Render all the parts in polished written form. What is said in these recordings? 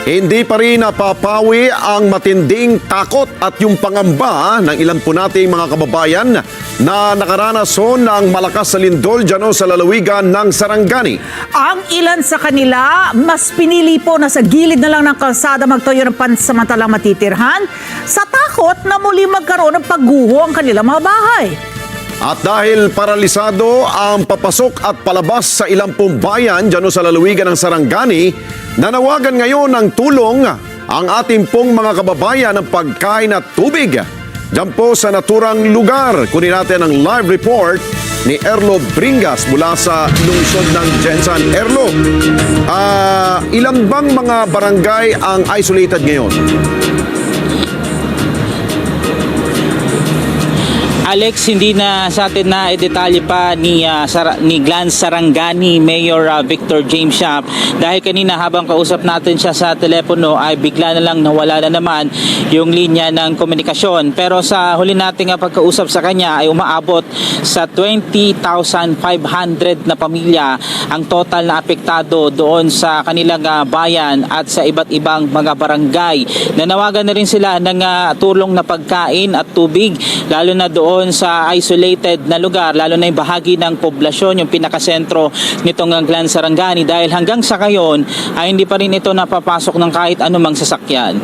Hindi pa rin napapawi ang matinding takot at yung pangamba ng ilan po nating mga kababayan na nakaranason ng malakas na lindol dyan sa lalawigan ng Sarangani. Ang ilan sa kanila, mas pinili po na sa gilid na lang ng kalsada magtayo ng pansamantalang matitirhan sa takot na muli magkaroon ng pagguho ang kanilang mga bahay. At dahil paralisado ang papasok at palabas sa ilang pong bayan dyan sa lalawigan ng Sarangani, nanawagan ngayon ng tulong ang ating pong mga kababayan ng pagkain at tubig. Diyan po sa naturang lugar, kunin natin ang live report ni Erlo Bringas mula sa lungsod ng Jensan. Erlo, ilan bang mga barangay ang isolated ngayon? Alex, hindi na sa atin na detalye pa ni Glan Sarangani Mayor Victor James Yap dahil kanina habang kausap natin siya sa telepono ay bigla na lang nawala na naman yung linya ng komunikasyon. Pero sa huli nating pagkausap sa kanya ay umaabot sa 20,500 na pamilya ang total na apektado doon sa kanilang bayan at sa iba't ibang mga barangay. Nanawagan na rin sila ng tulong na pagkain at tubig lalo na doon sa isolated na lugar, lalo na yung bahagi ng poblasyon, yung pinakasentro nitong Glan Sarangani dahil hanggang sa ngayon ay hindi pa rin ito napapasok ng kahit anumang sasakyan.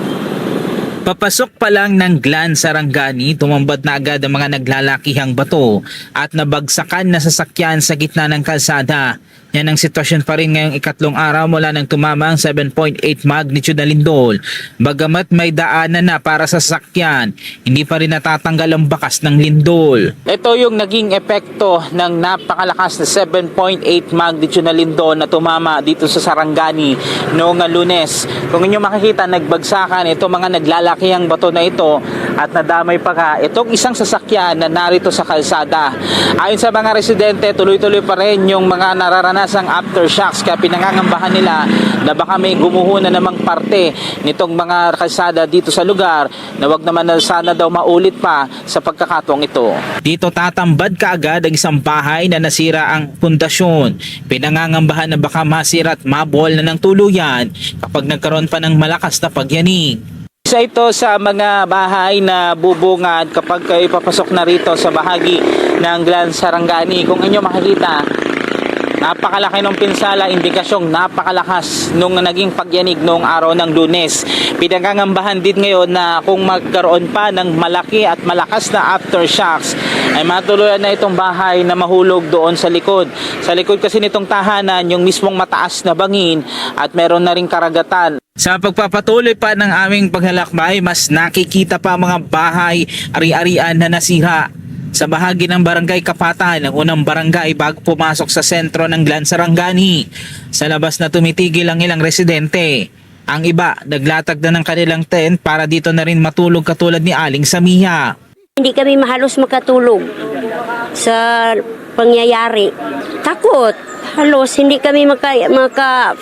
Papasok pa lang ng Glan Sarangani, tumambad na agad ang mga naglalakihang bato at nabagsakan na sasakyan sa gitna ng kalsada. Yan ang sitwasyon pa rin ngayong ikatlong araw mula nang tumama ang 7.8 magnitude na lindol. Bagamat may daanan na para sa sasakyan, hindi pa rin natatanggal ang bakas ng lindol. Ito yung naging epekto ng napakalakas na 7.8 magnitude na lindol na tumama dito sa Sarangani noong Lunes. Kung inyo makikita, nagbagsakan ito mga naglalakihang bato na ito at nadamay pa nga itong isang sasakyan na narito sa kalsada. Ayon sa mga residente, tuloy-tuloy pa rin yung mga nararanasang aftershocks kaya pinangangambahan nila na baka may gumuho na namang parte nitong mga kalsada dito sa lugar na wag naman na sana daw maulit pa sa pagkakataong ito. Dito tatambad kaagad ang isang bahay na nasira ang pundasyon. Pinangangambahan na baka masira at mabuhol na ng tuluyan kapag nagkaroon pa ng malakas na pagyanig. Isa ito sa mga bahay na bubungad kapag kayo papasok na rito sa bahagi ng Glan Sarangani. Kung inyo makikita, napakalaki ng pinsala, indikasyong napakalakas nung naging pagyanig noong araw ng Lunes. Pinangangambahan din ngayon na kung magkaroon pa ng malaki at malakas na aftershocks, ay matuluyan na itong bahay na mahulog doon sa likod. Sa likod kasi nitong tahanan, yung mismong mataas na bangin at meron na ring karagatan. Sa pagpapatuloy pa ng aming paglalakbay, mas nakikita pa mga bahay ari-arian na nasira. Sa bahagi ng Barangay Kapatan, ang unang barangay bago pumasok sa sentro ng Glan Sarangani. Sa labas na tumitigil ang ilang residente. Ang iba, naglatag na ng kanilang tent para dito na rin matulog katulad ni Aling Samiha. Hindi kami mahalos makatulog sa pangyayari. Takot. Halos hindi kami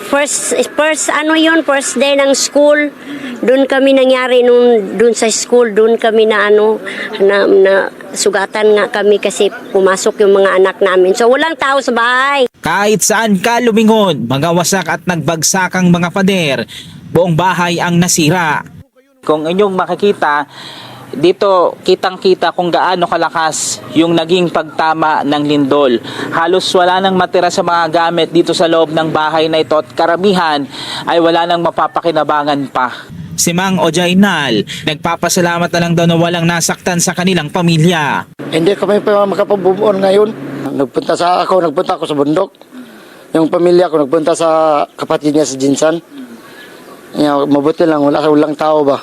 first day ng school. Doon kami nangyari doon sa school, doon kami na sugatan nga kami kasi pumasok yung mga anak namin. So walang tao sa bahay. Kahit saan ka lumingon, mga wasak at nagbagsakang mga pader, buong bahay ang nasira. Kung inyong makikita, dito kitang-kita kung gaano kalakas yung naging pagtama ng lindol. Halos wala nang matira sa mga gamit dito sa loob ng bahay na ito at karamihan ay wala nang mapapakinabangan pa. Si Mang Ojainal, nagpapasalamat na lang daw na walang nasaktan sa kanilang pamilya. Hindi kami pa makapabubuon ngayon. Nagpunta ako sa bundok. Yung pamilya ko nagpunta sa kapatid niya sa Jinsan. Mabuti lang, walang tao ba.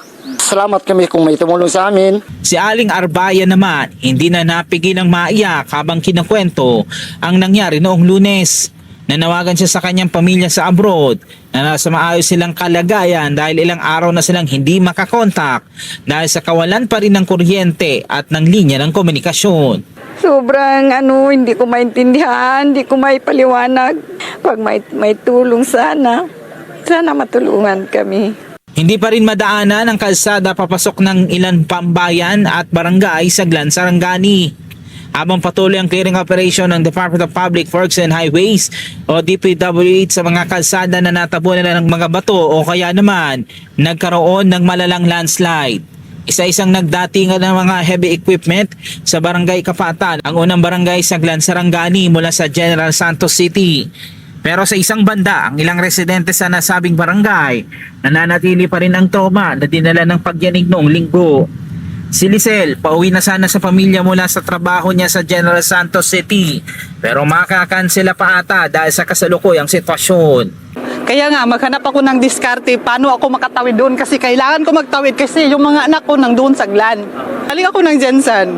Salamat kami kung may tumulong sa amin. Si Aling Arbaya naman, hindi na napigil ng maiyak habang kinakwento ang nangyari noong Lunes. Nanawagan siya sa kanyang pamilya sa abroad na nasa maayos silang kalagayan dahil ilang araw na silang hindi makakontak dahil sa kawalan pa rin ng kuryente at ng linya ng komunikasyon. Sobrang hindi ko maintindihan, hindi ko maipaliwanag. Pag may tulong sana matulungan kami. Hindi pa rin madaanan ang kalsada papasok ng ilan pambayan at barangay sa Glan Sarangani. habang patuloy ang clearing operation ng Department of Public Works and Highways o DPWH sa mga kalsada na natabunan na ng mga bato o kaya naman nagkaroon ng malalang landslide. Isa-isang nagdatingan ng mga heavy equipment sa Barangay Kapatan, ang unang barangay sa Glan Sarangani mula sa General Santos City. Pero sa isang banda, ang ilang residente sa nasabing barangay nananatili pa rin ang toma na dinala ng pagyanig noong linggo. Si Lisel, pauwi na sana sa pamilya mula sa trabaho niya sa General Santos City, pero makakansela pa ata dahil sa kasalukuyang sitwasyon. Kaya nga, maghanap ako ng diskarte paano ako makatawid doon kasi kailangan ko magtawid kasi yung mga anak ko nang sa Glan. Galing ako ng Jensen.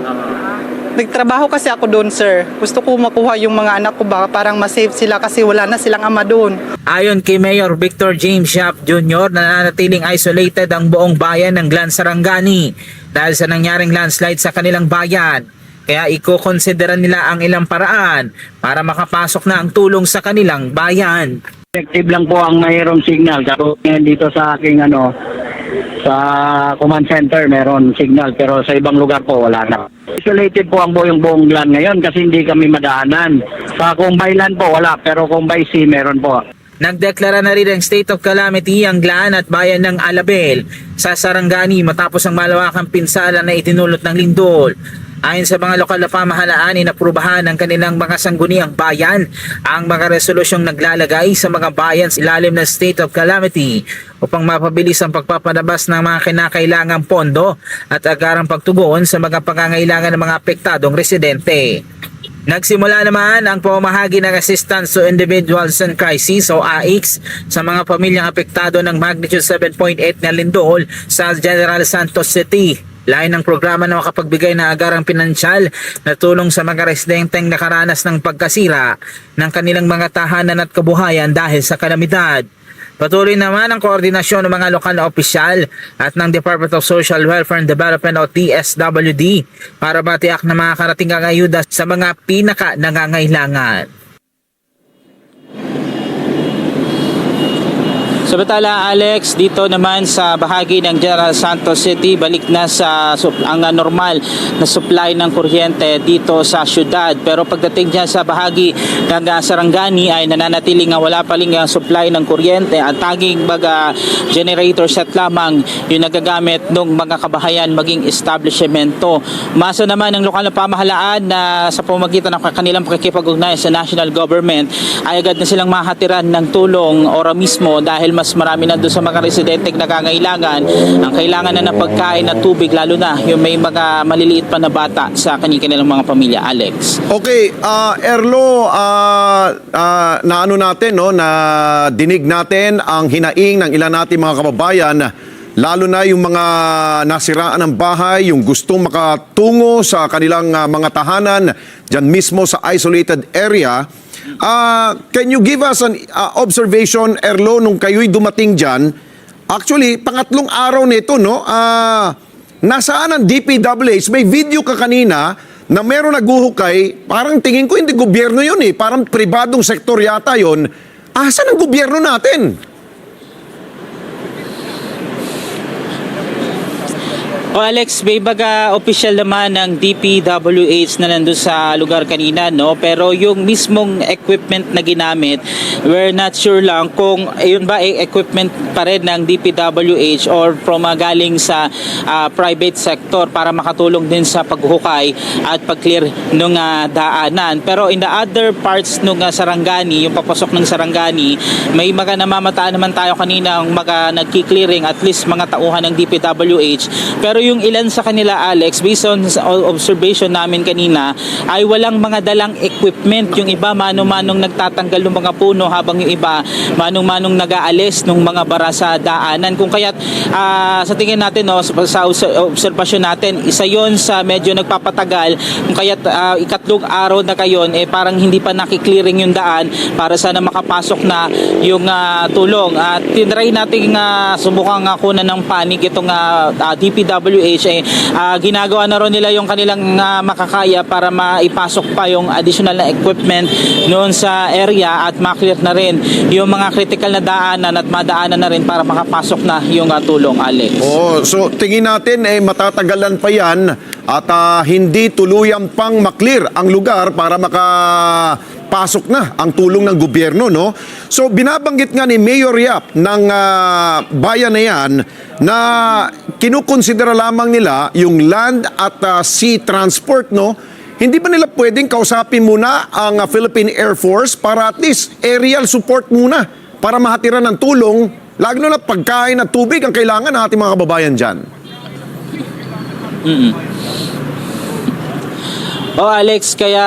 Nagtrabaho kasi ako doon, sir. Gusto ko makuha yung mga anak ko ba parang masave sila kasi wala na silang ama doon. Ayon kay Mayor Victor James Yap Jr., nananatiling isolated ang buong bayan ng Glan Sarangani dahil sa nangyaring landslide sa kanilang bayan. Kaya iko-consideran nila ang ilang paraan para makapasok na ang tulong sa kanilang bayan. Effective lang po ang mayroong signal. Tapos dito sa aking sa command center meron signal pero sa ibang lugar po wala na. Isolated po ang buong Glan ngayon kasi hindi kami madaanan. Sa Kumbay Land po wala pero Kumbay Sea meron po. Nagdeklara na rin ang state of calamity ang Glan at bayan ng Alabel sa Sarangani matapos ang malawakang pinsala na itinulot ng lindol. Ayon sa mga lokal na pamahalaan, inaprubahan ng kanilang mga sangguniang bayan ang mga resolusyong naglalagay sa mga bayan sa ilalim ng state of calamity upang mapabilis ang pagpapanabas ng mga kinakailangang pondo at agarang pagtugon sa mga pangangailangan ng mga apektadong residente. Nagsimula naman ang pamamahagi ng Assistance to Individuals in Crisis o AICS sa mga pamilyang apektado ng magnitude 7.8 na lindol sa General Santos City. Lain ng programa na makapagbigay ng agarang pinansyal na tulong sa mga residenteng nakaranas ng pagkasira ng kanilang mga tahanan at kabuhayan dahil sa kalamidad. Patuloy naman ang koordinasyon ng mga lokal na opisyal at ng Department of Social Welfare and Development o DSWD para matiyak na makakarating ang ayuda sa mga pinaka nangangailangan. Samantala, Alex, dito naman sa bahagi ng General Santos City, balik na sa ang normal na supply ng kuryente dito sa syudad. Pero pagdating dyan sa bahagi ng Sarangani ay nananatiling wala paling supply ng kuryente at tanging mga generator set lamang yung nagagamit ng mga kabahayan maging establishmento. Umasa naman ng lokal na pamahalaan na sa pamamagitan ng kanilang pakikipag-ugnayan sa national government ay agad na silang mahatiran ng tulong ora mismo dahil mas marami na doon sa mga residenteng nangangailangan ang kailangan na ng pagkain at tubig, lalo na yung may mga maliliit pa na bata sa kanilang mga pamilya. Alex. Okay, Erlo, na ano natin, no, na dinig natin ang hinaing ng ilan nating mga kababayan, lalo na yung mga nasiraan ng bahay, yung gustong makatungo sa kanilang mga tahanan dyan mismo sa isolated area. Can you give us an observation, Erlo, nung kayo'y dumating dyan? Actually, pangatlong araw nito, no? Nasaan ang DPWH? May video ka kanina na meron naguhukay. Parang tingin ko hindi gobyerno yun eh. Parang pribadong sektor yata yun. Asan ang gobyerno natin? O Alex, may baga official naman ng DPWH na nandun sa lugar kanina, no? Pero yung mismong equipment na ginamit, we're not sure lang kung yun ba equipment pa rin ng DPWH or from galing sa private sector para makatulong din sa paghukay at pag-clear ng daanan. Pero in the other parts ng Sarangani, yung papasok ng Sarangani, may mga namamataan naman tayo kanina ang mga nagki-clearing, at least mga tauhan ng DPWH. Pero yung ilan sa kanila, Alex, based on observation namin kanina, ay walang mga dalang equipment. Yung iba mano-manong nagtatanggal ng mga puno, habang yung iba manong-manong nag-aalis ng mga bara sa daanan. Kung kaya't sa tingin natin, no, sa obserbasyon natin, isa yon sa medyo nagpapatagal. Kung kaya't ikatlong araw na kayon, parang hindi pa nakiklearing yung daan para sana makapasok na yung tulong. At tinry natin subukan kunan ng panig itong DPWH DPWH ginagawa na rin nila yung kanilang makakaya para maipasok pa yung additional na equipment noon sa area at maklear na rin yung mga critical na daanan at madaanan na rin para makapasok na yung tulong, Alex. So tingin natin matatagalan pa yan at hindi tuluyan pang maklear ang lugar para makapasok na ang tulong ng gobyerno, no? So binabanggit nga ni Mayor Yap ng bayan na yan na kinukonsidera lamang nila yung land at sea transport, no? Hindi ba nila pwedeng kausapin muna ang Philippine Air Force para at least aerial support muna para mahatiran ng tulong, lalo na pagkain at tubig ang kailangan ng ating mga kababayan dyan? Alex, kaya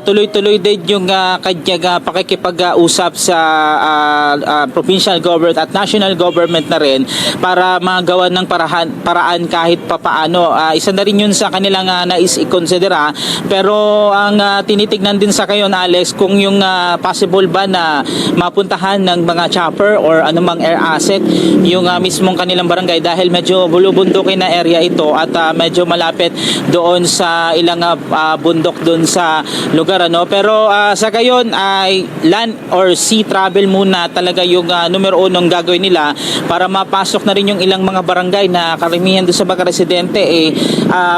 tuloy-tuloy din yung kanyang pakikipag-usap sa provincial government at national government na rin para magawa ng paraan kahit papaano. Isa na rin yun sa kanilang nais i-considera, pero ang tinitignan din sa kayon, Alex, kung yung possible ba na mapuntahan ng mga chopper or anumang air asset yung mismong kanilang barangay dahil medyo bulubundukin na area ito at medyo malapit doon sa ilang bundok doon sa lugar, ano. Pero sa gayon ay land or sea travel muna talaga yung numero unong gagawin nila para mapasok na rin yung ilang mga barangay na karamihan doon sa mga residente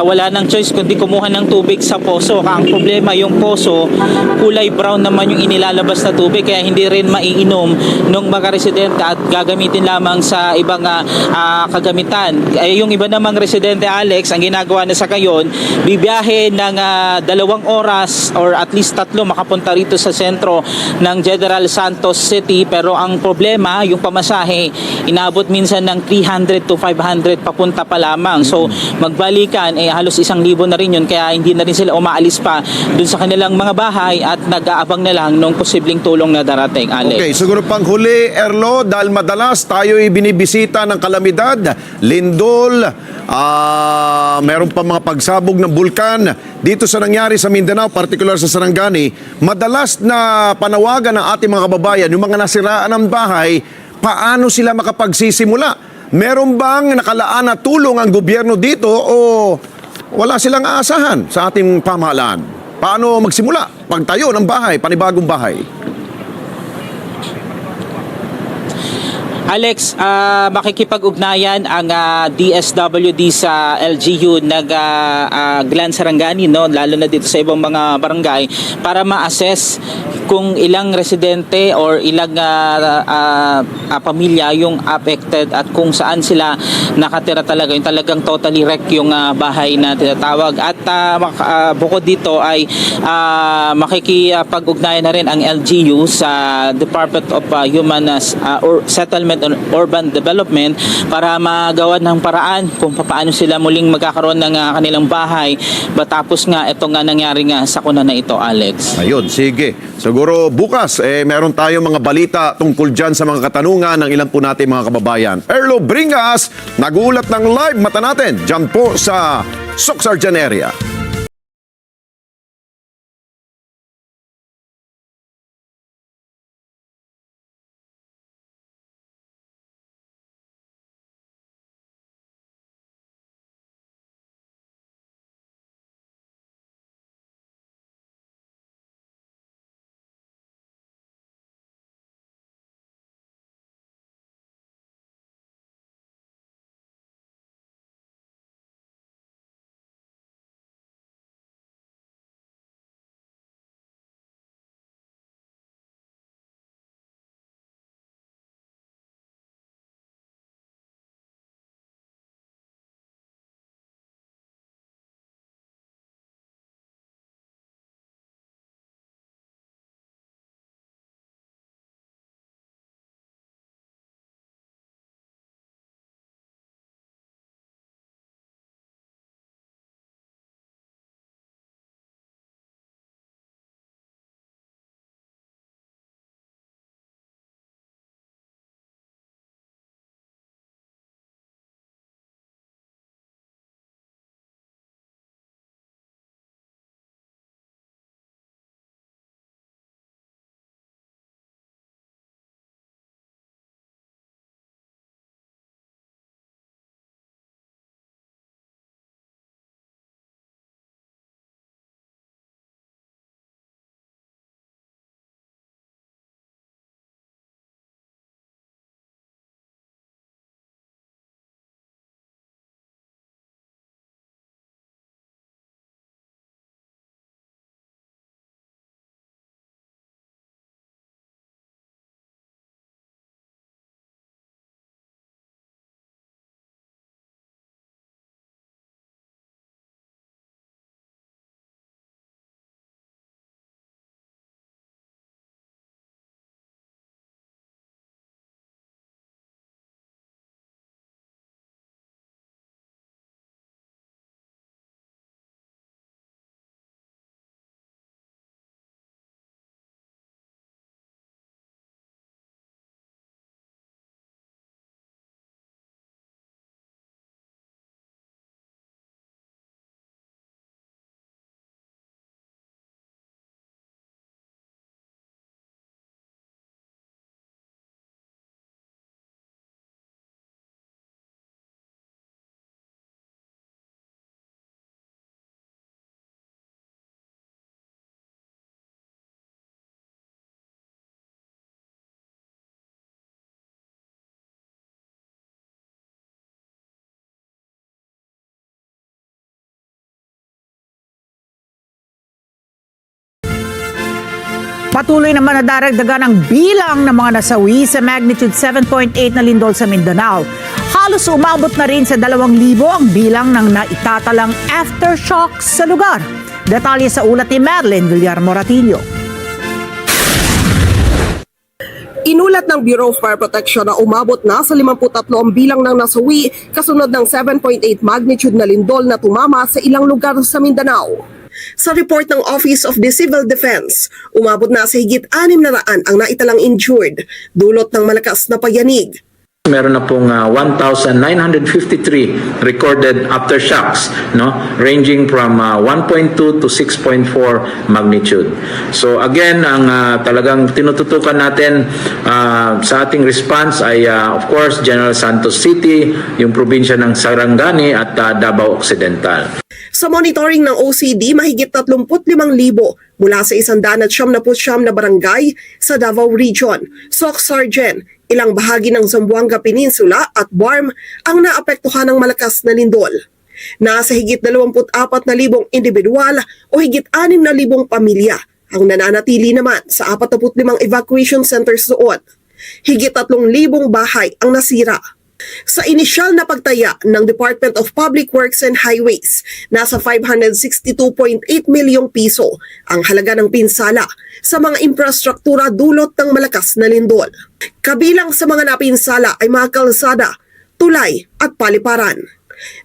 wala nang choice kundi kumuha ng tubig sa poso. Ang problema yung poso kulay brown naman yung inilalabas na tubig kaya hindi rin maiinom ng mga residente at gagamitin lamang sa ibang kagamitan. Yung iba namang residente, Alex, ang ginagawa na sa gayon, bibiyahe ng 2 oras or at least 3 makapunta rito sa sentro ng General Santos City, pero ang problema yung pamasahe inabot minsan ng 300 to 500 papunta pa lamang. So magbalikan halos 1,000 na rin yun kaya hindi na rin sila umaalis pa dun sa kanilang mga bahay at nag-aabang na lang ng posibleng tulong na darating, Alex. Okay, siguro pang huli, Erlo, dahil madalas tayo binibisita ng kalamidad, lindol, meron pa mga pagsabog ng bulkan dito sa nangyari sa Mindanao, particular sa Sarangani, madalas na panawagan ng ating mga kababayan, yung mga nasiraan ng bahay, paano sila makapagsisimula? Meron bang nakalaan na tulong ang gobyerno dito o wala silang aasahan sa ating pamahalaan? Paano magsimula? Pagtayo ng bahay, panibagong bahay. Alex, makikipag-ugnayan ang DSWD sa LGU Glan Sarangani, no, lalo na dito sa ibang mga barangay para ma-assess kung ilang residente or ilang pamilya yung affected at kung saan sila nakatira talaga, yung talagang totally wreck yung bahay na tinatawag. At bukod dito ay makikipag-ugnayan na rin ang LGU sa Department of Human Settlement and Urban Development para magawa ng paraan kung paano sila muling magkakaroon ng kanilang bahay matapos nga itong nangyari nga sa kuna na ito, Alex. Ayun, sige. Siguro bukas, meron tayong mga balita tungkol dyan sa mga katanungan ng ilan po natin mga kababayan. Erlo Bringas, nagulat ng live mata natin dyan po sa Soxarjan area. Patuloy naman na daragdagan ang bilang ng mga nasawi sa magnitude 7.8 na lindol sa Mindanao. Halos umabot na rin sa 2,000 ang bilang ng naitatalang aftershocks sa lugar. Detalye sa ulat ni Madeline Villar-Moratillo. Inulat ng Bureau of Fire Protection na umabot na sa 53 ang bilang ng nasawi kasunod ng 7.8 magnitude na lindol na tumama sa ilang lugar sa Mindanao. Sa report ng Office of the Civil Defense, umabot na sa higit 600 ang naitalang injured, dulot ng malakas na payanig. Meron na pong 1,953 recorded aftershocks, no, ranging from 1.2 to 6.4 magnitude. So again, ang talagang tinututukan natin sa ating response ay of course General Santos City, yung probinsya ng Sarangani at Davao Occidental. Sa monitoring ng OCD, mahigit 35,000 mula sa 179 na barangay sa Davao Region, Soc-Sargen, ilang bahagi ng Zamboanga Peninsula at Guam ang naapektuhan ng malakas na lindol. Nasa higit 24,000 individual o higit 6,000 pamilya ang nananatili naman sa 45 evacuation centers doon. Higit 3,000 bahay ang nasira. Sa inisyal na pagtaya ng Department of Public Works and Highways, nasa 562.8 milyong piso ang halaga ng pinsala sa mga infrastruktura dulot ng malakas na lindol. Kabilang sa mga napinsala ay mga kalsada, tulay at paliparan.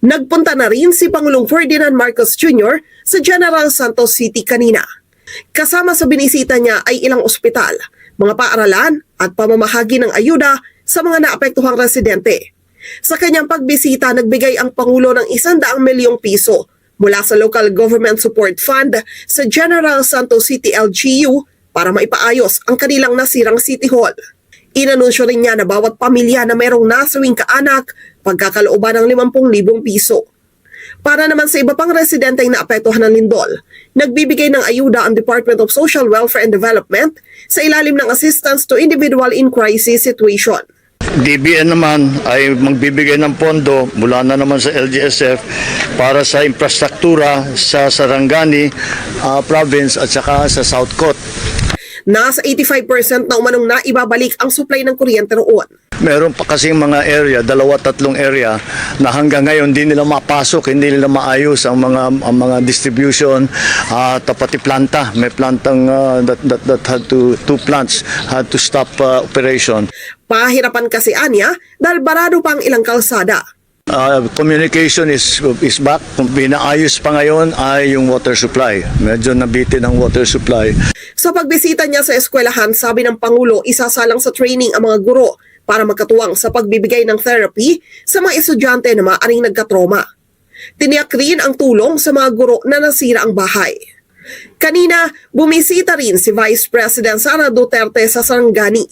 Nagpunta na rin si Pangulong Ferdinand Marcos Jr. sa General Santos City kanina. Kasama sa binisita niya ay ilang ospital, mga paaralan at pamamahagi ng ayuda sa mga naapektuhang residente. Sa kanyang pagbisita, nagbigay ang Pangulo ng 100 milyong piso mula sa Local Government Support Fund sa General Santos City LGU para maipaayos ang kanilang nasirang City Hall. Inanunsyo rin niya na bawat pamilya na mayroong nasawing kaanak, pagkakalooban ng 50,000 piso. Para naman sa iba pang residente na naapektuhan ng lindol, nagbibigay ng ayuda ang Department of Social Welfare and Development sa ilalim ng Assistance to Individual in Crisis Situation. DBN naman ay magbibigay ng pondo mula na naman sa LGSF para sa infrastruktura sa Sarangani province at saka sa South Cot. Nasa 85% na umanong naibabalik ang supply ng kuryente roon. Meron pa kasing mga area, 2-3 area na hanggang ngayon hindi nila mapasok, hindi nila maayos ang mga distribution at pati planta. May plantang that had to, two plants had to stop operation. Pahirapan kasi anya dahil barado pa ang ilang kalsada. Communication is back. Kung pinaayos pa ngayon ay yung water supply. Medyo nabitin ang water supply. Sa pagbisita niya sa eskwelahan, sabi ng Pangulo, isasalang sa training ang mga guro para magkatuwang sa pagbibigay ng therapy sa mga estudyante na maaaring nagkatroma. Tiniyak rin ang tulong sa mga guro na nasira ang bahay. Kanina, bumisita rin si Vice President Sara Duterte sa Sarangani.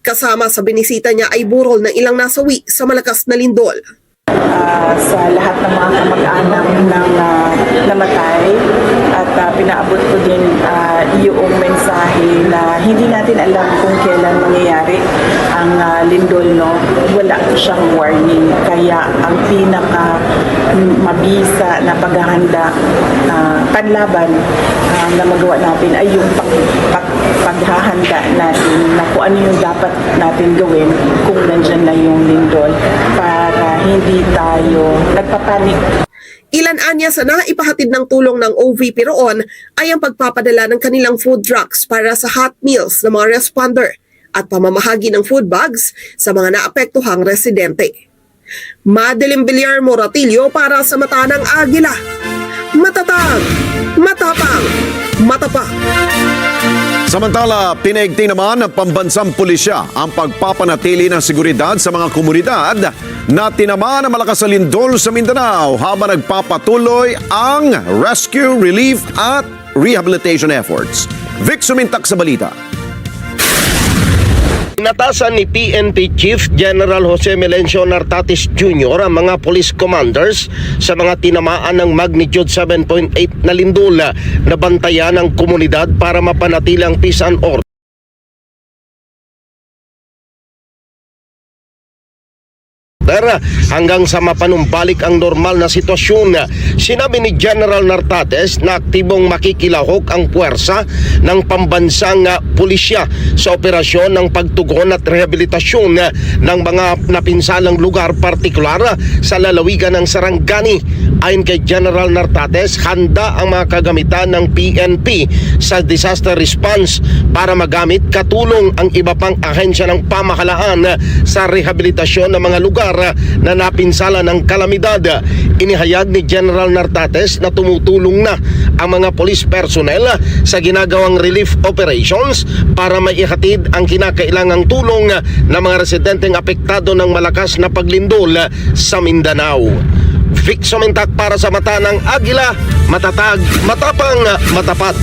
Kasama sa binisita niya ay burol ng ilang nasawi sa malakas na lindol. Sa lahat ng mga kamag-anak ng namatay at pinaabot ko din yung mensahe na hindi natin alam kung kailan mangyayari ang lindol, no? Wala siyang warning, kaya ang pinaka mabisa na paghahanda panlaban na magawa natin ay yung paghahanda natin na kung ano yung dapat natin gawin kung nandyan na yung lindol para hindi tayo nagpapanik. Ilan anya sa naipahatid ng tulong ng OVP roon ay ang pagpapadala ng kanilang food trucks para sa hot meals ng mga responder at pamamahagi ng food bags sa mga naapektuhang residente. Madeline Villar-Moratillo para sa Mata ng Agila. Matatag, matapang, matapak. Samantala, pinaigting naman ng pambansang pulisya ang pagpapanatili ng seguridad sa mga komunidad na tinamaan ng malakas na lindol sa Mindanao habang nagpapatuloy ang rescue, relief at rehabilitation efforts. Vic Sumintak sa balita. Inatasan ni PNP Chief General Jose Melencio Nartatis Jr. ang mga police commanders sa mga tinamaan ng magnitude 7.8 na lindol na bantayan ng komunidad para mapanatili ang peace and order. December hanggang sa mapanumbalik ang normal na sitwasyon. Sinabi ni General Nartates na aktibong makikilahok ang puwersa ng pambansang pulisya sa operasyon ng pagtugon at rehabilitasyon ng mga napinsalang lugar, partikular sa lalawigan ng Sarangani. Ayon kay General Nartates, handa ang mga kagamitan ng PNP sa disaster response para magamit katulong ang iba pang ahensya ng pamahalaan sa rehabilitasyon ng mga lugar na napinsala ng kalamidad. Inihayag ni General Nartates na tumutulong na ang mga police personnel sa ginagawang relief operations para maihatid ang kinakailangang tulong ng mga residenteng apektado ng malakas na paglindol sa Mindanao. Vic Somentak para sa Mata ng Agila, matatag, matapang, matapat.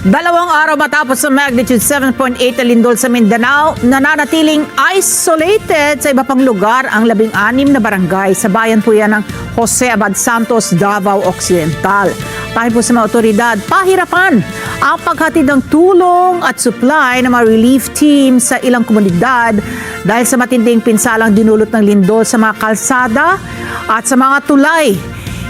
2 araw matapos sa magnitude 7.8 na lindol sa Mindanao, nananatiling isolated sa iba pang lugar ang 16 na barangay sa bayan po yan ng Jose Abad Santos, Davao Occidental. Dahil po sa mga otoridad, pahirapan ang paghatid ng tulong at supply ng mga relief team sa ilang komunidad dahil sa matinding pinsalang dinulot ng lindol sa mga kalsada at sa mga tulay.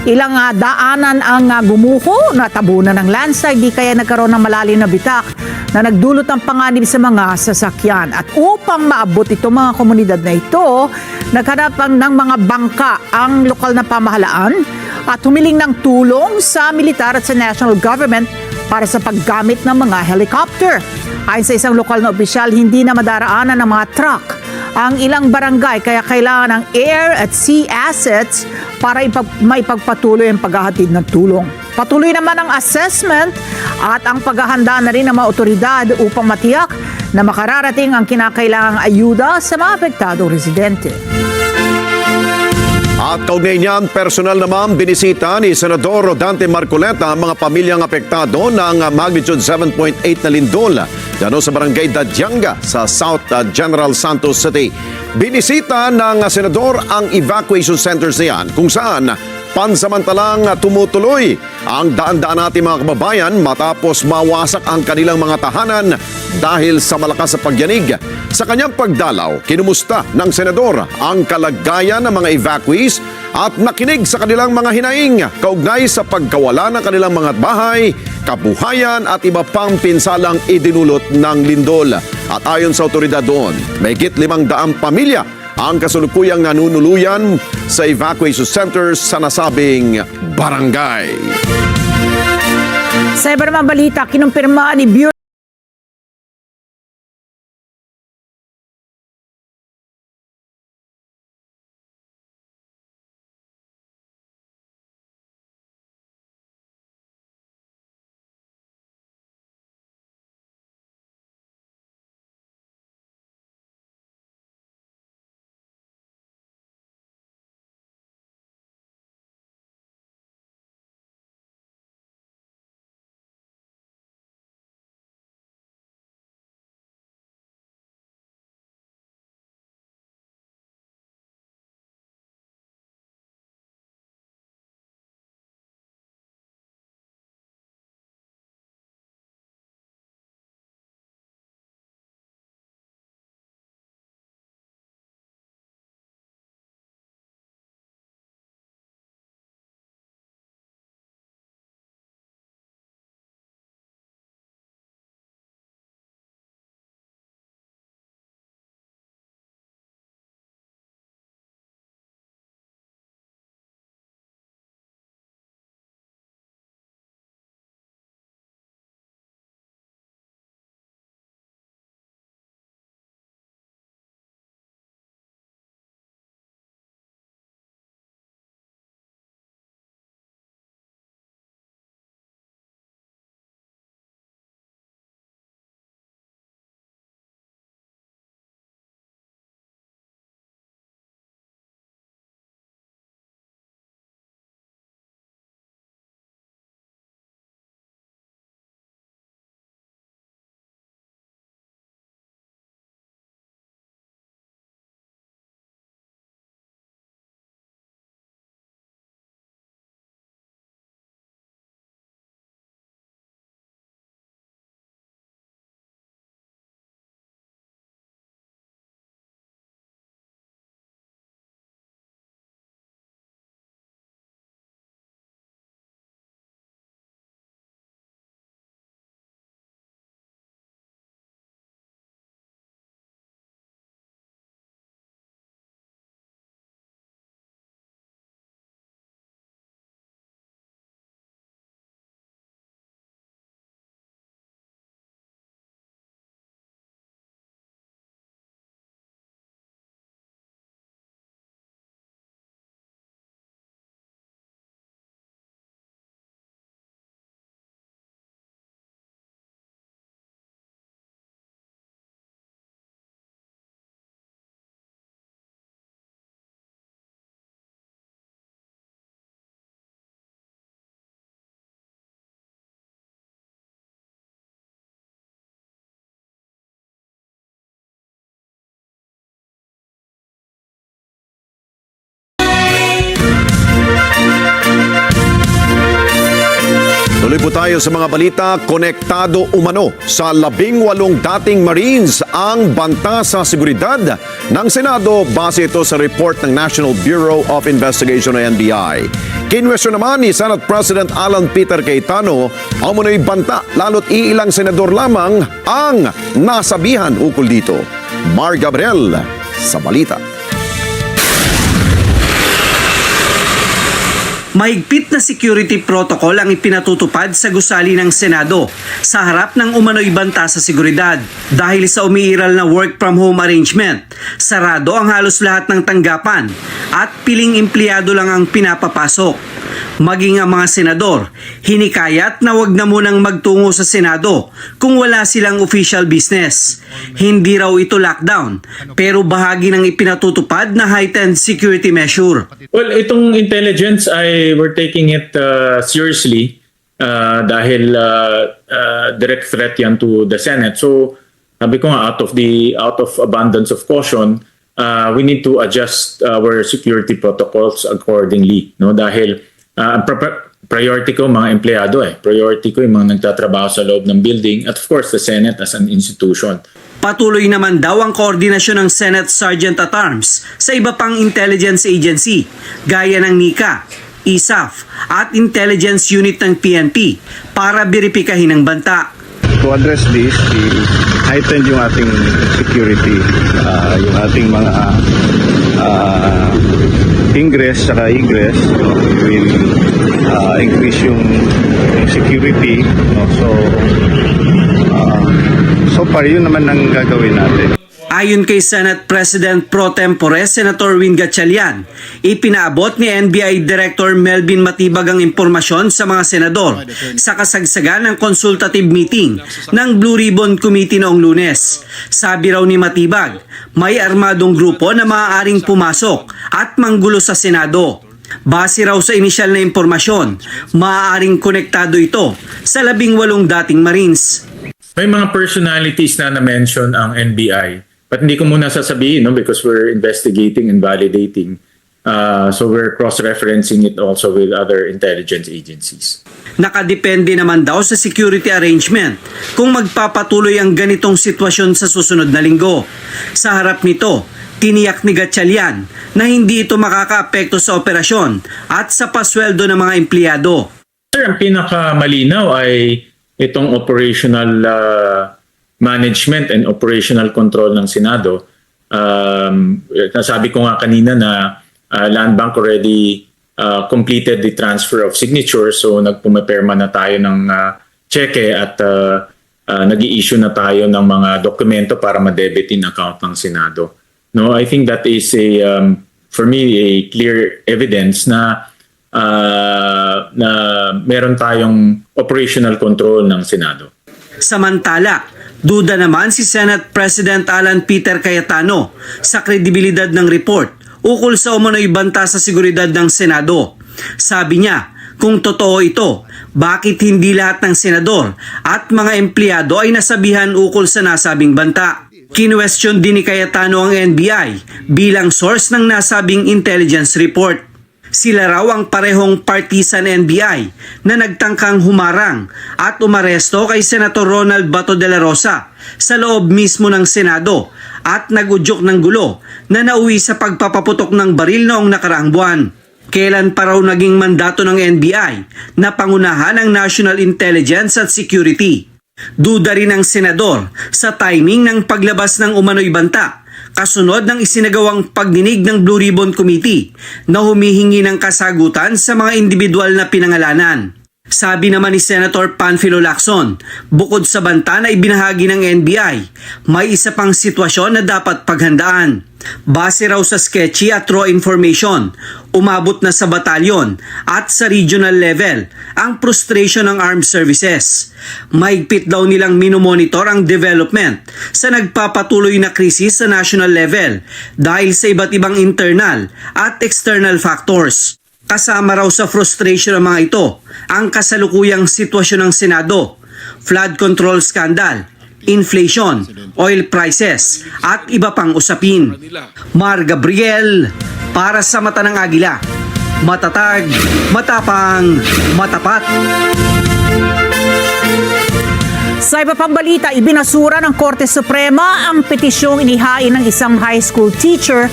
Ilang daanan ang gumuho, natabunan ng landslide, di kaya nagkaroon ng malalim na bitak na nagdulot ng panganib sa mga sasakyan. At upang maabot itong mga komunidad na ito, naghanap ng mga bangka ang lokal na pamahalaan at humiling ng tulong sa militar at sa national government para sa paggamit ng mga helicopter. Ayon sa isang lokal na opisyal, hindi na madaraanan ng mga truck ang ilang barangay kaya kailangan ng air at sea assets para maipagpatuloy ang paghahatid ng tulong. Patuloy naman ang assessment at ang paghahanda na rin ng mga otoridad upang matiyak na makararating ang kinakailangang ayuda sa mga apektadong residente. At kaugnay niyan, personal naman binisita ni Senador Dante Marcoleta ang mga pamilyang apektado ng magnitude 7.8 na lindol dyan sa barangay Dadyanga sa South General Santos City. Binisita ng Senador ang evacuation centers na yan kung saan pansamantalang tumutuloy ang daan-daan natin mga kababayan matapos mawasak ang kanilang mga tahanan dahil sa malakas na pagyanig. Sa kanyang pagdalaw, kinumusta ng Senador ang kalagayan ng mga evacuees at nakinig sa kanilang mga hinaing kaugnay sa pagkawala ng kanilang mga bahay, kabuhayan at iba pang pinsalang idinulot ng lindol. At ayon sa otoridad doon, mahigit 500 pamilya ang kasulukuyang nanunuluyan sa evacuation centers sa nasabing barangay. Sa iba namang balita, kinumpirma ni Bureau Tuloy po tayo sa mga balita. Konektado umano sa 18 dating Marines ang banta sa seguridad ng Senado base ito sa report ng National Bureau of Investigation o NBI. Kinwestiyon naman ni Senate President Alan Peter Cayetano ang umunoy banta lalo't iilang senador lamang ang nasabihan ukol dito. Mar Gabriel sa balita. Mahigpit na security protocol ang ipinatutupad sa gusali ng Senado sa harap ng umano'y banta sa seguridad. Dahil sa umiiral na work from home arrangement, sarado ang halos lahat ng tanggapan at piling empleyado lang ang pinapapasok. Maging ang mga senador, hinikayat na wag na munang magtungo sa Senado kung wala silang official business. Hindi raw ito lockdown, pero bahagi ng ipinatutupad na heightened security measure. Well, itong intelligence ay we're taking it seriously dahil direct threat yan to the Senate. So, sabi ko nga, out of abundance of caution, we need to adjust our security protocols accordingly, no? Dahil priority ko mga empleyado priority ko yung mga nagtatrabaho sa loob ng building at of course the Senate as an institution. Patuloy naman daw ang koordinasyon ng Senate Sergeant at Arms sa iba pang intelligence agency gaya ng NICA, ISAF at Intelligence Unit ng PNP para beripikahin ang banta. To address this, heighten yung ating security, yung ating mga ingress saka egress, will increase yung security, no? So far yun naman ang gagawin natin. Ayon kay Senate President Pro Tempore Senator Win Gatchalian, ipinaabot ni NBI Director Melvin Matibag ang impormasyon sa mga senador sa kasagsagan ng consultative meeting ng Blue Ribbon Committee noong Lunes. Sabi raw ni Matibag, may armadong grupo na maaaring pumasok at manggulo sa Senado. Base raw sa inisyal na impormasyon, maaaring konektado ito sa 18 dating Marines. May mga personalities na na-mention ang NBI. But hindi ko muna sasabihin, no, because we're investigating and validating. So we're cross-referencing it also with other intelligence agencies. Nakadepende naman daw sa security arrangement kung magpapatuloy ang ganitong sitwasyon sa susunod na linggo. Sa harap nito, tiniyak ni Gatchalian na hindi ito makakaapekto sa operasyon at sa pasweldo ng mga empleyado. Sir, ang pinakamalinaw ay itong operational management and operational control ng Senado. Nasabi ko nga kanina na Land Bank already completed the transfer of signatures, so nagpumaperma na tayo ng cheque at nag-i-issue na tayo ng mga dokumento para ma-debit in account ng Senado. No, I think that is for me a clear evidence na meron tayong operational control ng Senado. Samantala, duda naman si Senate President Alan Peter Cayetano sa kredibilidad ng report ukol sa umano'y banta sa seguridad ng Senado. Sabi niya, kung totoo ito, bakit hindi lahat ng senador at mga empleyado ay nasabihan ukol sa nasabing banta? Kinwestiyon din ni Cayetano ang NBI bilang source ng nasabing intelligence report. Sila raw ang parehong partisan NBI na nagtangkang humarang at umaresto kay Senator Ronald Bato de la Rosa sa loob mismo ng Senado at nagudyok ng gulo na nauwi sa pagpapaputok ng baril noong nakaraang buwan. Kailan pa raw naging mandato ng NBI na pangunahan ang National Intelligence at Security? Duda rin ang senador sa timing ng paglabas ng umano'y banta kasunod ng isinagawang pagdinig ng Blue Ribbon Committee na humihingi ng kasagutan sa mga individual na pinangalanan. Sabi naman ni Senator Panfilo Lacson, bukod sa banta na ibinahagi ng NBI, may isa pang sitwasyon na dapat paghandaan. Base raw sa sketchy at raw information, umabot na sa batalyon at sa regional level ang frustration ng armed services. Mahigpit daw nilang minomonitor ang development sa nagpapatuloy na krisis sa national level dahil sa iba't ibang internal at external factors. Kasama raw sa frustration ng mga ito ang kasalukuyang sitwasyon ng Senado, flood control scandal, inflation, oil prices at iba pang usapin. Mar Gabriel para sa Mata ng Agila. matatag, matapang, matapat. Sa iba pang balita, ibinasura ng Korte Suprema ang petisyong inihain ng isang high school teacher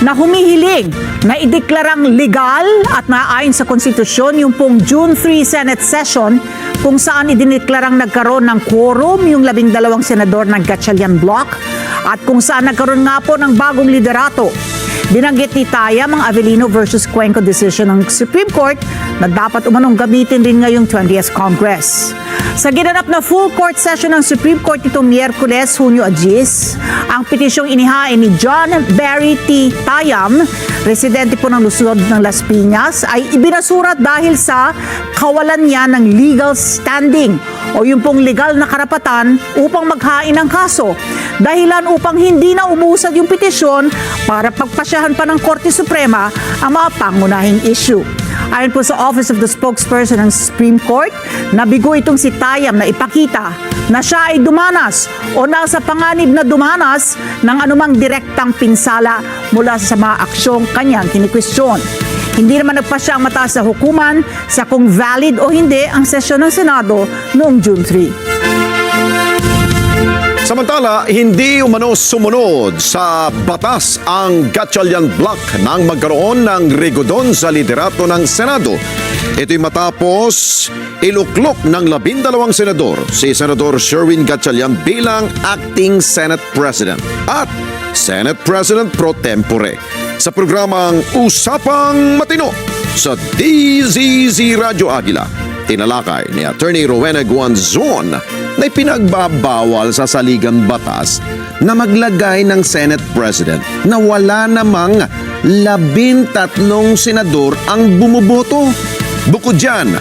na humihiling na ideklarang legal at naayon sa konstitusyon yung pong June 3 Senate session kung saan idineklarang nagkaroon ng quorum yung 12 senador ng Gatchalian Bloc at kung saan nagkaroon nga po ng bagong liderato. Binanggit ni Tayam ang Avellino versus Cuenco decision ng Supreme Court na dapat umanong gamitin rin ngayong 20th Congress. Sa ginanap na full court session ng Supreme Court nitong Miyerkules, Hunyo 10, ang petisyong inihain ni John Barry T. Tayam, residente po ng Luzon ng Las Piñas, ay ibinasura dahil sa kawalan niya ng legal standing o yung pong legal na karapatan upang maghain ng kaso. Dahilan upang hindi na umusad yung petisyon para pagpasyahan pa ng Korte Suprema ang mga pangunahing issue. Ayon po sa Office of the Spokesperson ng Supreme Court, nabigo itong si Tayam na ipakita na siya ay dumanas o nasa panganib na dumanas ng anumang direktang pinsala mula sa mga aksyong kanyang kinikwestiyon. Hindi naman nagpasya ang mataas na hukuman sa kung valid o hindi ang sesyon ng Senado noong June 3. Samantala, hindi umano sumunod sa batas ang Gatchalian Bloc nang magkaroon ng regodon sa liderato ng Senado. Ito'y matapos iluklok ng 12 senador si Senador Sherwin Gatchalian bilang acting Senate President at Senate President pro tempore. Sa programang Usapang Matino sa DZZ Radyo Agila, tinalakay ni Attorney Rowena Guanzon na ipinagbabawal sa saligang batas na maglagay ng Senate President na wala namang 13 senador ang bumuboto. Bukod dyan,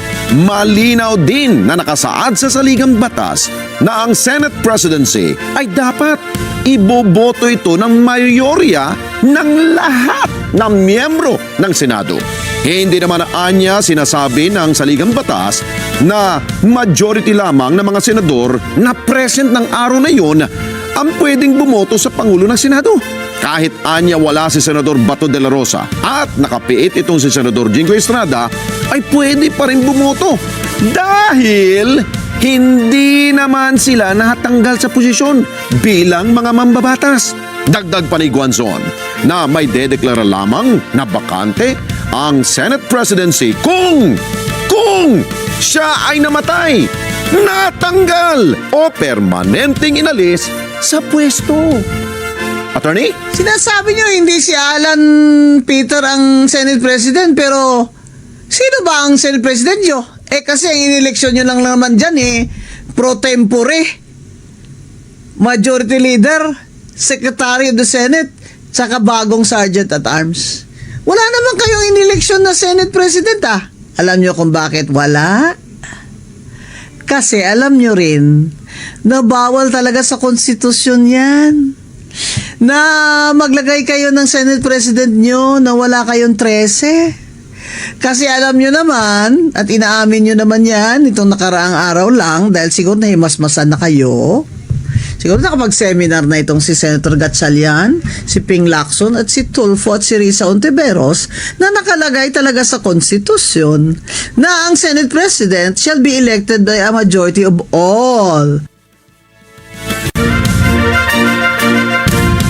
malinaw din na nakasaad sa saligang batas na ang Senate Presidency ay dapat iboboto ito ng mayorya ng lahat ng miyembro ng Senado. Hindi naman anya sinasabi ng saligang batas na majority lamang ng mga senador na present ng araw na yon ang pwedeng bumoto sa Pangulo ng Senado. Kahit anya wala si Senador Bato de la Rosa at nakapiit itong si Senador Jingo Estrada, ay pwede pa rin bumoto dahil hindi naman sila natanggal sa posisyon bilang mga mambabatas. Dagdag pa ni Guanzon na may dedeklara lamang na bakante ang Senate Presidency kung siya ay namatay, natanggal o permanenteng inalis sa pwesto. Attorney? Sinasabi niyo hindi si Alan Peter ang Senate President, pero sino ba ang Senate President niyo? Kasi ang ineleksyon niyo lang naman dyan pro tempore, Majority Leader, Secretary of the Senate, saka bagong Sergeant at Arms. Wala naman kayong ineleksyon na Senate President Alam niyo kung bakit wala? Kasi alam niyo rin na bawal talaga sa konstitusyon yan na maglagay kayo ng Senate President nyo na wala kayong 13. Kasi alam nyo naman, at inaamin nyo naman yan itong nakaraang araw lang, dahil siguro nahimasmasan na kayo. Siguro nakapag-seminar na itong si Senator Gatchalian, si Ping Lacson at si Tulfo at si Risa Ontiveros na nakalagay talaga sa konstitusyon na ang Senate President shall be elected by a majority of all.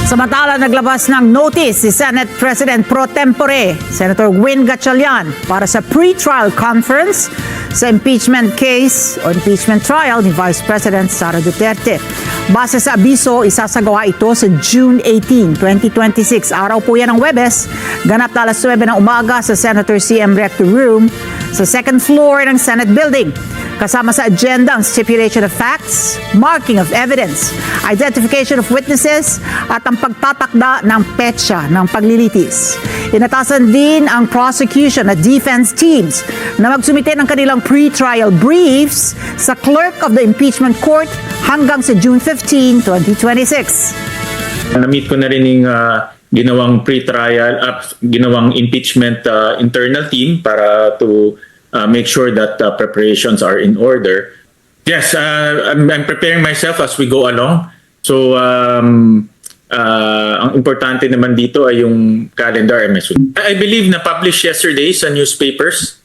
Samantala, naglabas ng notice si Senate President pro tempore, Senator Win Gatchalian, para sa pre-trial conference sa impeachment case o impeachment trial ni Vice President Sara Duterte. Base sa abiso, isasagawa ito sa June 18, 2026. Araw po yan ng Huwebes, ganap na alas 9 ng umaga sa Senator CM Rector Room sa second floor ng Senate Building. Kasama sa agenda ang stipulation of facts, marking of evidence, identification of witnesses, at ang pagtatakda ng petsa ng paglilitis. Inatasan din ang prosecution at defense teams na magsumite ng kanilang pre-trial briefs sa clerk of the impeachment court hanggang sa June 15, 2026. Na-meet ko na rin yung ginawang pre-trial, ginawang impeachment internal team para to make sure that preparations are in order. Yes, I'm preparing myself as we go along. So Ang importante naman dito ay yung calendar ay may sunod. I believe na published yesterday sa newspapers.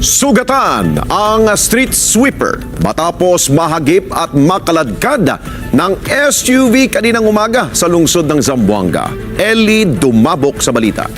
Sugatan ang street sweeper matapos mahagip at makaladkad ng SUV kaninang umaga sa lungsod ng Zamboanga. Eli Dumabok sa balita.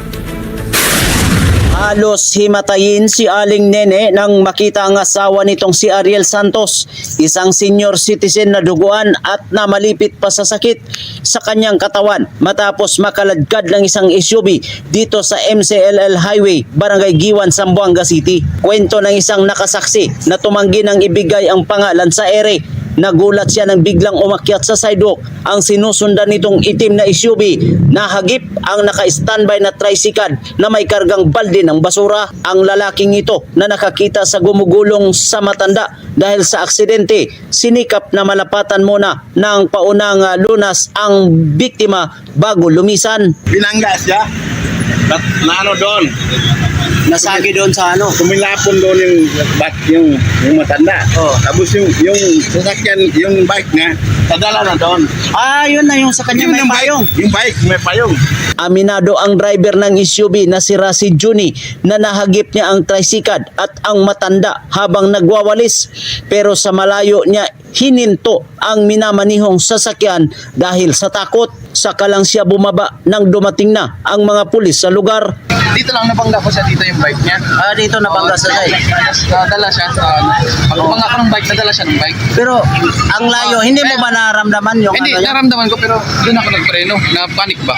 Halos himatayin si Aling Nene nang makita ang asawa nitong si Ariel Santos, isang senior citizen na duguan at namalipit pa sa sakit sa kanyang katawan matapos makaladkad ng isang SUV dito sa MCLL Highway, Barangay Giwan, Zamboanga City. Kwento ng isang nakasaksi na tumanggi ng ibigay ang pangalan sa ere. Nagulat siya nang biglang umakyat sa sidewalk ang sinusundan nitong itim na SUV. Nahagip ang naka-standby na tricycle na may kargang balde ng basura. Ang lalaking ito na nakakita sa gumugulong sa matanda dahil sa aksidente, sinikap na malapatan muna ng paunang lunas ang biktima bago lumisan. Binangga siya. Na ano doon? Nasagi doon sa ano? Kumilapon doon yung matanda. Oh. Tapos yung sasakyan, yung bike niya, padala na doon. Ah, yun na yung sa kanya may payong. Yung bike, may payong. Aminado ang driver ng SUV na si Rasid Juni na nahagip niya ang tricycle at ang matanda habang nagwawalis. Pero sa malayo niya hininto ang minamanihong sasakyan dahil sa takot. Saka lang siya bumaba nang dumating na ang mga pulis sa lugar. Dito lang nabangga ko siya dito yung bike niya. Ah, dito nabangga sa side. Nadala siya sa pag-ubangga ko ng bike, nadala siya ng bike. Pero ang layo, hindi mo ba naramdaman yung Hindi, ano niya? naramdaman ko pero doon ako nagpreno. Na-panic ba?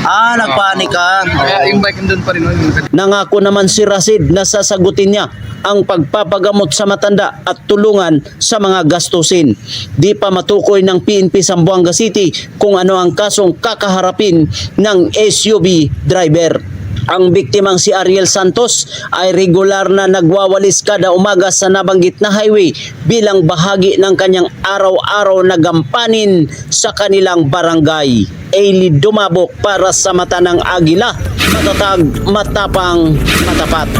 Ah, nagpanik ka. Kaya yung bike doon pa rin. Nangako naman si Rasid na sasagutin niya ang pagpapagamot sa matanda at tulungan sa mga gastusin. Di pa matukoy ng PNP Zamboanga City kung ano ang kasong kakaharapin ng SUV driver. Ang biktimang si Ariel Santos ay regular na nagwawalis kada umaga sa nabanggit na highway bilang bahagi ng kanyang araw-araw na gampanin sa kanilang barangay. Eli Dumabok para sa mata ng Agila, matatag, matapang, matapat.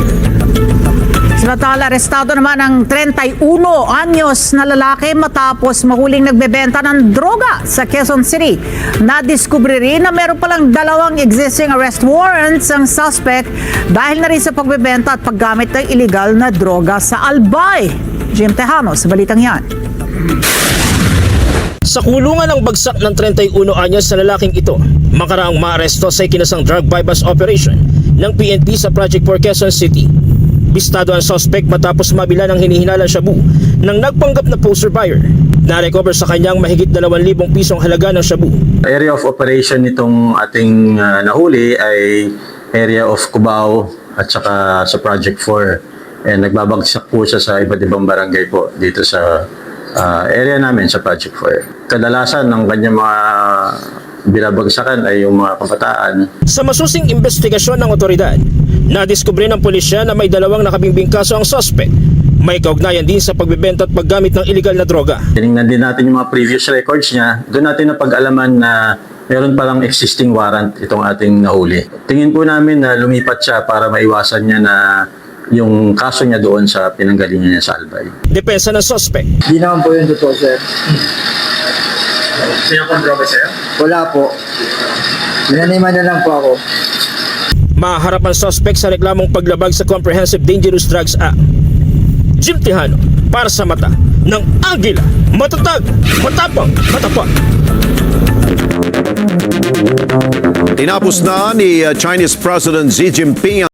Samantala, arestado naman ang 31 anyos na lalaki matapos mahuling nagbebenta ng droga sa Quezon City. Nadiskubre rin na meron palang 2 existing arrest warrants ang suspect dahil na rin sa pagbebenta at paggamit ng illegal na droga sa Albay. Jim Tejano sa balitang yan. Sa kulungan ng bagsak ng 31 anyos na lalaking ito, makaraang maaresto sa ikinasang drug bypass operation ng PNP sa Project 4 Quezon City. Bistado ang suspect matapos mabila ng hinihinalang shabu ng nagpanggap na poster buyer. Na-recover sa kanyang mahigit 2,000 pisong halaga ng shabu. Area of operation nitong ating nahuli ay area of Cubao at saka sa Project 4. And nagbabagsak po siya sa iba't ibang barangay po dito sa area namin sa Project 4. Kadalasan ng kanyang mga binabagsakan ay yung mga kabataan. Sa masusing investigasyon ng otoridad, nadiskubre ng pulisya na may 2 nakabimbing kaso ang suspect. May kaugnayan din sa pagbebenta at paggamit ng illegal na droga. Tinignan din natin yung mga previous records niya. Doon natin napag-alaman na meron palang existing warrant itong ating nahuli. Tingin po namin na lumipat siya para maiwasan niya na yung kaso niya doon sa pinanggalingan niya sa Albay. Depensa ng suspect. Hindi naman po yun totoo, sir. Sino pang droga sa'yo? Wala po. Minaniman na lang po ako. Maharap ang suspect sa reklamong paglabag sa Comprehensive Dangerous Drugs Act. Jim Tejano para sa mata ng Agila. Matatag, matapang, matapat. Tinapos na ni Chinese President Xi Jinping